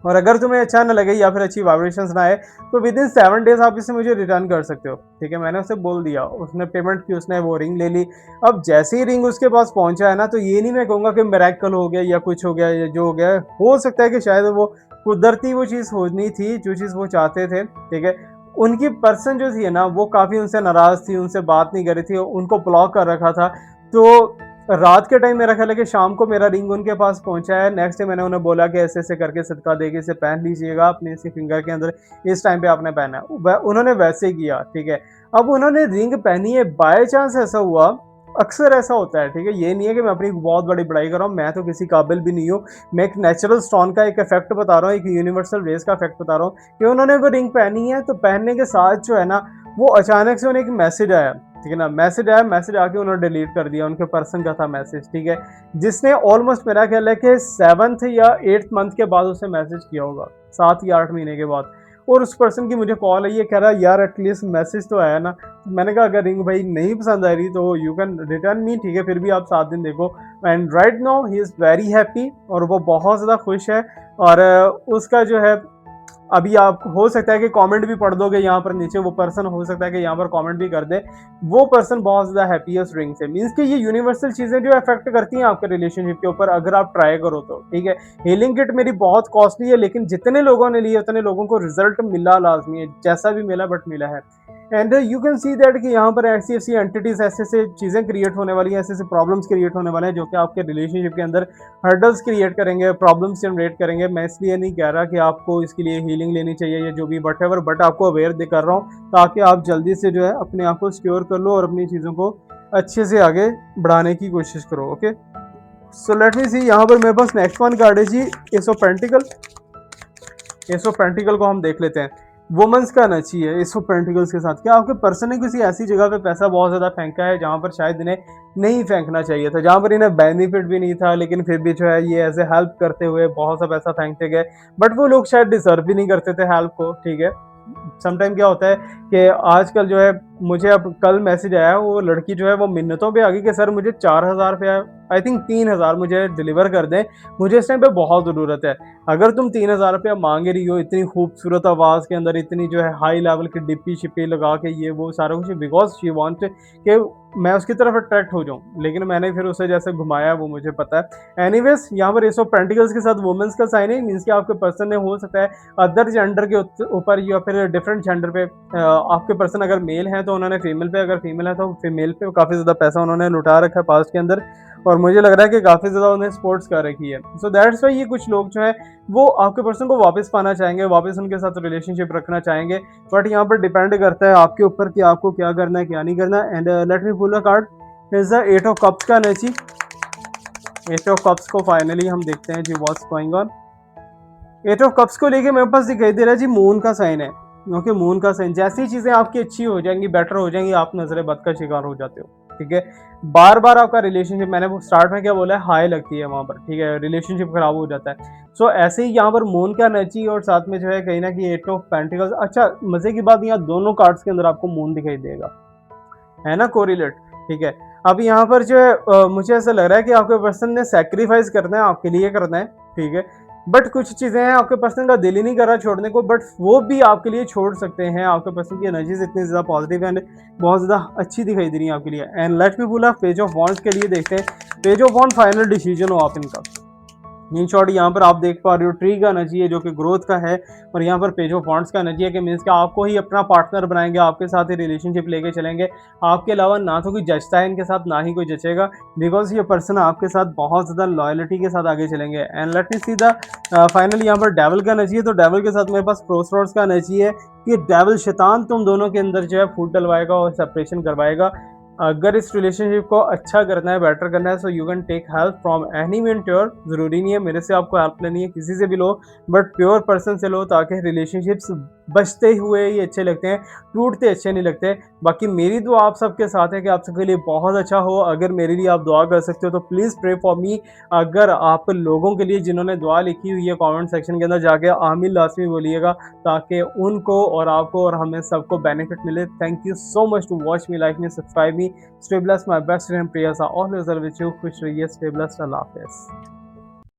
और अगर तुम्हें अच्छा ना लगे या फिर अच्छी वाइब्रेशंस ना आए तो विद इन 7 डेज आप इसे मुझे रिटर्न कर सकते हो, ठीक है। मैंने उसे बोल दिया, उसने पेमेंट की, उसने वो रिंग ले ली। अब जैसे ही रिंग उसके पास पहुंचा है ना, तो ये नहीं मैं कहूँगा कि मिरेकल हो गया या कुछ हो गया या जो हो गया है, हो सकता है कि शायद वो कुदरती वो चीज़ होनी थी जो चीज़ वो चाहते थे, ठीक है। उनकी पर्सन जो थी ना वो काफ़ी उनसे नाराज़ थी, उनसे बात नहीं कर रही थी, उनको ब्लॉक कर रखा था। तो रात के टाइम मेरा ख्याल है कि शाम को मेरा रिंग उनके पास पहुंचा है। नेक्स्ट डे मैंने उन्हें बोला कि ऐसे ऐसे करके सदका देके इसे पहन लीजिएगा अपने इसी फिंगर के अंदर, इस टाइम पे आपने पहना है। उन्होंने वैसे किया, ठीक है। अब उन्होंने रिंग पहनी है, बाय चांस ऐसा हुआ, अक्सर ऐसा होता है, ठीक है। ये नहीं है कि मैं अपनी बहुत बड़ी बड़ाई कर रहा हूँ, मैं तो किसी काबिल भी नहीं हूँ। मैं एक नेचुरल स्टोन का एक इफेक्ट बता रहा हूँ, एक यूनिवर्सल रेस का इफेक्ट बता रहा हूँ कि उन्होंने वो रिंग पहनी है, तो पहनने के साथ जो है ना वो अचानक से उन्हें एक मैसेज आया, ठीक है ना। मैसेज आया, मैसेज आके उन्होंने डिलीट कर दिया, उनके पर्सन का था मैसेज, ठीक है। जिसने ऑलमोस्ट मेरा ख्याल है कि 7th या 8th मंथ के बाद उसने मैसेज किया होगा, 7 या 8 महीने के बाद। और उस पर्सन की मुझे कॉल आई है, कह रहा है यार एटलीस्ट मैसेज तो आया ना। तो मैंने कहा अगर रिंग भाई नहीं पसंद आ रही तो यू कैन रिटर्न मी, ठीक है, फिर भी आप 7 दिन देखो। And right now he is very happy, और वो बहुत ज़्यादा खुश है। और उसका जो है अभी आप हो सकता है कि कमेंट भी पढ़ दोगे यहाँ पर नीचे, वो पर्सन हो सकता है कि यहाँ पर कमेंट भी कर दे। वो पर्सन बहुत ज़्यादा हैप्पी है उस रिंग से। मीन्स कि ये यूनिवर्सल चीज़ें जो अफेक्ट करती हैं आपके रिलेशनशिप के ऊपर, अगर आप ट्राई करो तो, ठीक है। हीलिंग किट मेरी बहुत कॉस्टली है, लेकिन जितने लोगों ने लिए उतने लोगों को रिजल्ट मिला लाजमी है, जैसा भी मिला बट मिला है। And you can see that कि यहाँ पर ऐसी ऐसी एंटिटीज, ऐसे ऐसे चीज़ें क्रिएट होने वाली हैं, ऐसे ऐसे प्रॉब्लम्स क्रिएट होने वाले हैं जो कि आपके रिलेशनशिप के अंदर हर्डल्स क्रिएट करेंगे, प्रॉब्लम्स जनरेट करेंगे। मैं इसलिए नहीं कह रहा कि आपको इसके लिए हीलिंग लेनी चाहिए या जो भी वट एवर, बट आपको अवेयर कर रहा हूँ ताकि आप जल्दी से जो है अपने आप को सिक्योर कर लो और अपनी चीज़ों को अच्छे से आगे बढ़ाने की कोशिश करो। ओके, सो लेट मी सी, यहाँ पर मेरे पास नेक्स्ट वन कार्ड है जी, ace of pentacle. Ace of pentacle को हम देख लेते हैं। वुमेन्स का आना चाहिए एस ऑफ पेंटिकल्स के साथ। क्या आपके पर्सन ने किसी ऐसी जगह पे पैसा बहुत ज़्यादा फेंका है जहाँ पर शायद इन्हें नहीं फेंकना चाहिए था, जहाँ पर इन्हें बेनिफिट भी नहीं था, लेकिन फिर भी जो है ये एज ए हेल्प करते हुए बहुत सा पैसा फेंकते गए, बट वो लोग शायद डिजर्व भी नहीं करते थे हेल्प को, ठीक है। समटाइम क्या होता है कि आजकल जो है मुझे अब कल मैसेज आया, वो लड़की जो है वो मिन्नतों पे आ गई कि सर मुझे 4000 रुपया, आई थिंक 3000 मुझे डिलीवर कर दें, मुझे इस टाइम पे बहुत ज़रूरत है। अगर तुम 3000 रुपया माँग रही हो इतनी खूबसूरत आवाज़ के अंदर, इतनी जो है हाई लेवल की डिप्पी-शिप्पी लगा के ये वो सारा कुछ, बिकॉज़ शी वांट कि मैं उसकी तरफ अट्रैक्ट हो जाऊँ। लेकिन मैंने फिर उसे जैसे घुमाया वो मुझे पता है। एनीवेज़ यहाँ पर एस ऑफ पेंटिकल्स के साथ वुमेन्स का साइन है, मीन्स कि आपके पर्सन ने हो सकता है अदर जेंडर के ऊपर या फिर डिफरेंट जेंडर पे आपके पर्सन अगर मेल हैं तो उन्होंने फीमेल पे, अगर फीमेल है तो फीमेल पे काफ़ी ज़्यादा पैसा उन्होंने लुटा रखा है पास्ट के अंदर, और मुझे लग रहा है कि काफ़ी ज़्यादा उन्हें स्पोर्ट्स कर रखी है। सो दैट्स वाई ये कुछ लोग जो है वो आपके पर्सन को वापस पाना चाहेंगे, वापस उनके साथ रिलेशनशिप रखना चाहेंगे, बट यहाँ पर डिपेंड करता है आपके ऊपर कि आपको क्या करना है क्या नहीं करना। And let me pull a card is the eight of cups का एनर्जी। एट ऑफ कप्स को फाइनली हम देखते हैं जी what's going on. Eight of cups को लेके मेरे पास दिखाई दे रहा है जी मून का साइन है, क्योंकि मून का साइन जैसी ही चीज़ें आपकी अच्छी हो जाएंगी, बेटर हो जाएंगी, आप नजर बद का शिकार हो जाते हो। ठीक है, बार बार आपका रिलेशनशिप, मैंने वो स्टार्ट में क्या बोला है, हाई लगती है वहां पर, ठीक है, रिलेशनशिप खराब हो जाता है। सो ऐसे ही यहाँ पर मून का एनर्जी और साथ में जो है कहीं ना कहीं एट ऑफ पेंटिकल्स। अच्छा मजे की बात, यहाँ दोनों कार्ड्स के अंदर आपको मून दिखाई देगा, है ना, कोरिलेट। ठीक है, अब यहाँ पर जो है मुझे ऐसा लग रहा है कि आपके पर्सन ने सेक्रीफाइस करना है, आपके लिए करना है। ठीक है, बट कुछ चीज़ें हैं आपके पर्सन का दिल ही नहीं कर रहा छोड़ने को, बट वो भी आपके लिए छोड़ सकते हैं। आपके पर्सन की एनर्जीज इतनी ज़्यादा पॉजिटिव एंड बहुत ज़्यादा अच्छी दिखाई दे रही है आपके लिए। एंड लेट मी बोला पेज ऑफ वॉन्ड्स के लिए देखते हैं। Page of wand final decision हो आप इनका। इन शॉर्ट यहाँ पर आप देख पा रहे हो ट्री का एनर्जी है जो कि ग्रोथ का है, और यहाँ पर पेज ऑफ वॉन्ड्स का एनर्जी है कि मीन्स कि आपको ही अपना पार्टनर बनाएंगे, आपके साथ ही रिलेशनशिप लेके चलेंगे। आपके अलावा ना तो कोई जचता है इनके साथ, ना ही कोई जचेगा, बिकॉज ये पर्सन आपके साथ बहुत ज़्यादा लॉयलिटी के साथ आगे चलेंगे। And let me see the final, यहाँ पर डेवल का एनर्जी है, तो डेवल के साथ मेरे पास क्रॉसरोड्स का एनर्जी है कि डेवल शैतान तुम दोनों के अंदर जो है फूट डलवाएगा और सेपरेशन करवाएगा। अगर इस रिलेशनशिप को अच्छा करना है, बेटर करना है, so you can take help from any mentor. ज़रूरी नहीं है मेरे से आपको हेल्प लेनी है, किसी से भी लो, बट प्योर पर्सन से लो, ताकि रिलेशनशिप्स बचते हुए ही अच्छे लगते हैं, टूटते अच्छे नहीं लगते। बाकी मेरी दुआ आप सबके साथ है कि आप सबके लिए बहुत अच्छा हो। अगर मेरे लिए आप दुआ कर सकते हो तो प्लीज़ प्रे फॉर मी। अगर आप लोगों के लिए जिन्होंने दुआ लिखी हुई है कमेंट सेक्शन के अंदर जाके आमीन लाजमी बोलिएगा, ताकि उनको और आपको और हमें सबको बेनिफिट मिले। Thank you so much to watch me, like me, subscribe me. Stay blessed, my best friend Priya. Always there with you. खुश रहिए, stay blessed. अल्लाह हाफ़िज़।